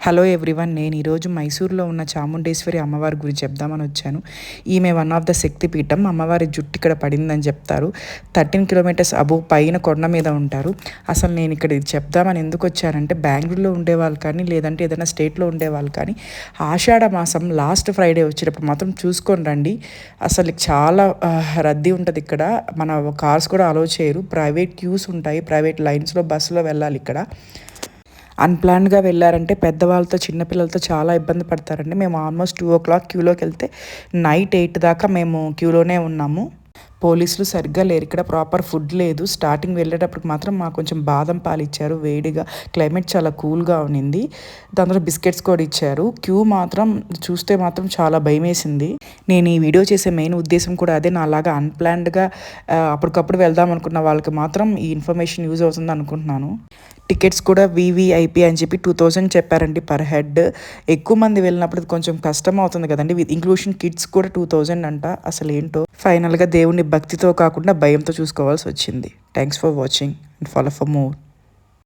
Hello everyone, నేను ఈరోజు మైసూర్లో ఉన్న చాముండేశ్వరి అమ్మవారి గురించి చెప్దామని వచ్చాను. ఈమె వన్ ఆఫ్ ద శక్తిపీఠం. అమ్మవారి జుట్టు ఇక్కడ పడిందని చెప్తారు. 13 కిలోమీటర్స్ అబోవ్ పైన కొండ మీద ఉంటారు. అసలు నేను ఇక్కడ ఇది చెప్దామని ఎందుకు వచ్చానంటే, బెంగళూరులో ఉండేవాళ్ళు కానీ లేదంటే ఏదైనా స్టేట్లో ఉండేవాళ్ళు కానీ ఆషాఢ మాసం లాస్ట్ ఫ్రైడే వచ్చేటప్పుడు మాత్రం చూసుకొని రండి. అసలు చాలా రద్దీ ఉంటుంది ఇక్కడ. మన కార్స్ కూడా అలో చేయరు. ప్రైవేట్ క్యూస్ ఉంటాయి, ప్రైవేట్ లైన్స్లో బస్సులో వెళ్ళాలి. ఇక్కడ అన్‌ప్లాన్డ్‌గా వెళ్ళారంటే పెద్దవాళ్ళతో చిన్నపిల్లలతో చాలా ఇబ్బంది పడతారండి. మేము ఆల్మోస్ట్ 2:00 క్యూలోకి వెళ్తే నైట్ 8 దాకా మేము క్యూలోనే ఉన్నాము. పోలీసులు సరిగ్గా లేరు. ఇక్కడ ప్రాపర్ ఫుడ్ లేదు. స్టార్టింగ్ వెళ్ళేటప్పటికి మాత్రం మాకు కొంచెం బాదం పాలు ఇచ్చారు వేడిగా. క్లైమేట్ చాలా కూల్గా ఉన్నింది. దాంట్లో బిస్కెట్స్ కూడా ఇచ్చారు. క్యూ మాత్రం చూస్తే మాత్రం చాలా భయమేసింది. నేను ఈ వీడియో చేసే మెయిన్ ఉద్దేశం కూడా అదే. నాలాగా అన్‌ప్లాన్డ్‌గా అప్పటికప్పుడు వెళ్దాం అనుకున్న వాళ్ళకి మాత్రం ఈ ఇన్ఫర్మేషన్ యూజ్ అవుతుంది అనుకుంటున్నాను. టికెట్స్ కూడా వీవీఐపీ అని చెప్పి 2000 చెప్పారండి పర్ హెడ్. ఎక్కువ మంది వెళ్ళినప్పుడు కొంచెం కష్టం అవుతుంది కదండి. విత్ ఇంక్లూషన్ కిడ్స్ కూడా 2000 అంట. అసలు ఏంటో ఫైనల్గా దేవుణ్ణి భక్తితో కాకుండా భయంతో చూసుకోవాల్సి వచ్చింది. Thanks for watching and follow for more.